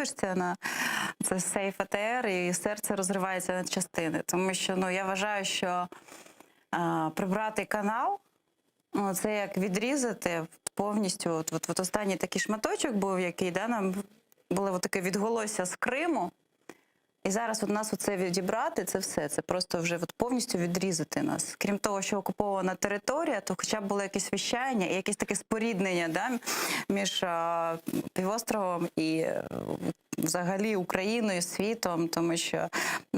дивишся на це Сейф АТР, і серце розривається на частини. Тому що я вважаю, що прибрати канал, це як відрізати повністю. От останній такий шматочок був, який нам було таке відголосся з Криму. І зараз у нас оце відібрати, це все, це просто вже повністю відрізати нас. Крім того, що окупована територія, то хоча б було якесь віщання і якесь таке споріднення між півостровом і взагалі Україною, світом, тому що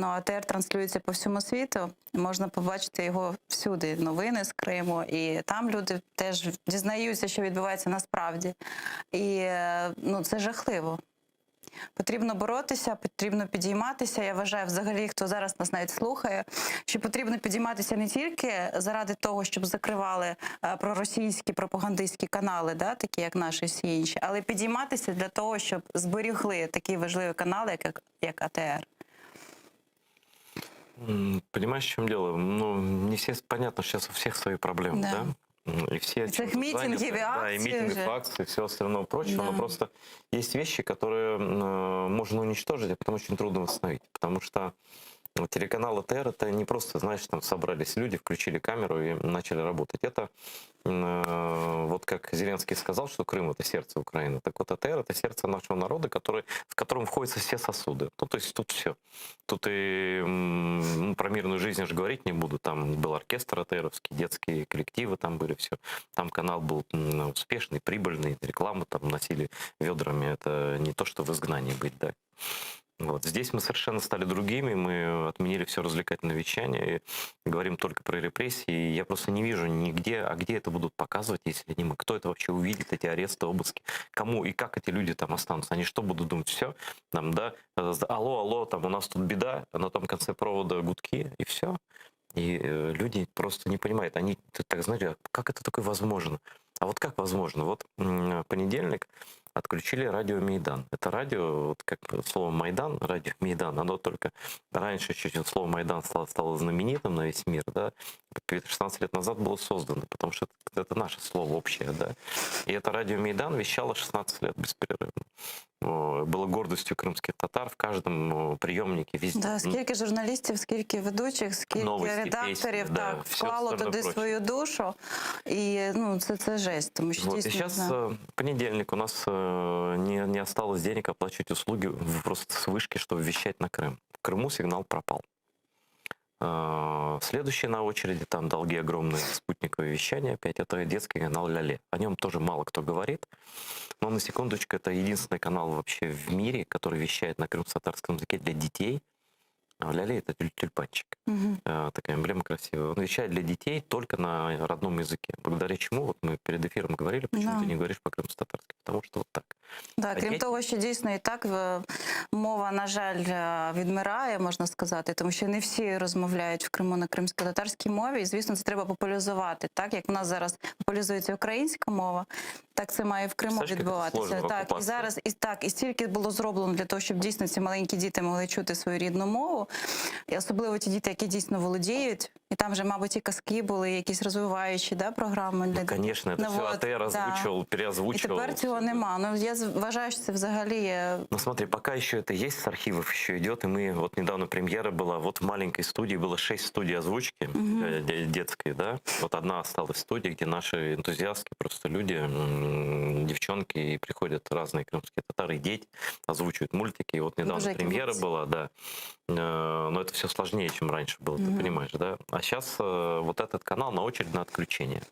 АТР транслюється по всьому світу, можна побачити його всюди, новини з Криму, і там люди теж дізнаються, що відбувається насправді. І це жахливо. Потрібно боротися, потрібно підійматися. Я вважаю, взагалі, хто зараз нас навіть слухає, що потрібно підійматися не тільки заради того, щоб закривали проросійські пропагандистські канали, такі як наші всі інші, але підійматися для того, щоб зберігли такі важливі канали, як АТР. Понимаешь, в чем дело? Не все, понятно, сейчас у всех свои проблемы, да? И все митинги, и митинги, акции, все остальное прочее, но просто есть вещи, которые можно уничтожить, а потом очень трудно восстановить, потому что телеканал АТР — это не просто, знаешь, там собрались люди, включили камеру и начали работать. Это вот как Зеленский сказал, что Крым — это сердце Украины, так вот АТР — это сердце нашего народа, в котором входятся все сосуды. То есть тут все. Тут и про мирную жизнь я же говорить не буду. Там был оркестр АТРовский, детские коллективы там были, все. Там канал был успешный, прибыльный, рекламу там носили ведрами. Это не то, что в изгнании быть, да. Вот. Здесь мы совершенно стали другими, мы отменили все развлекательное вещание и говорим только про репрессии. Я просто не вижу нигде, а где это будут показывать, если не мы. Кто это вообще увидит, эти аресты, обыски? Кому и как эти люди там останутся? Они что будут думать? Все, алло, алло, там у нас тут беда, а на том конце провода гудки, и все. И люди просто не понимают. Они так, знаете, как это такое возможно? А вот как возможно? Вот понедельник отключили радио Майдан. Это радио, вот как слово Майдан, радио Майдан, оно только раньше чуть-чуть слово Майдан стало знаменитым на весь мир, да, 16 лет назад было создано, потому что это наше слово общее, да. И это радио Майдан вещало 16 лет беспрерывно. Было гордостью крымских татар в каждом приемнике, везде. Да, скільки журналістів, скільки ведучих, скільки новості, редакторів пісні, вклало туди свою душу. І це жесть, тому що вот, и сейчас понедельник, у нас не осталось денег оплачивать услуги просто с вышки, чтобы вещать на Крым. В Крыму сигнал пропал. Следующий на очереди, там долги огромные, спутниковое вещание, опять это детский канал Ляле. О нем тоже мало кто говорит, но на секундочку, это единственный канал вообще в мире, который вещает на крымско-татарском языке для детей. Ляле — это тюльпанчик, такая эмблема красивая. Он вещает для детей только на родном языке, благодаря чему, вот мы перед эфиром говорили, почему ты не говоришь по-крымско-татарски, потому что вот так. Да, крім того, що дійсно і так мова, на жаль, відмирає, можна сказати, тому що не всі розмовляють в Криму на кримсько-татарській мові, і, звісно, це треба популяризувати. Так, як у нас зараз популяризується українська мова, так це має в Криму відбуватися. Так, і зараз і стільки було зроблено для того, щоб дійсно ці маленькі діти могли чути свою рідну мову, і особливо ті діти, які дійсно володіють. І там вже, мабуть, і казки були, якісь розвиваючі програми. Ну, звісно, це все АТР озвучував, переозвучував. І тепер цього нема. Я вважаю, що це взагалі... Ну смотри, пока еще это есть, с архивов еще идет, и мы, вот недавно премьера была, вот в маленькой студии было 6 студий озвучки детской, да, вот одна осталась в студии, где наши энтузиастки, просто люди, девчонки, и приходят разные крымские татары, и дети, озвучивают мультики, и вот недавно премьера была, да, но это все сложнее, чем раньше было, ты понимаешь, да, а сейчас вот этот канал на очередь на отключение.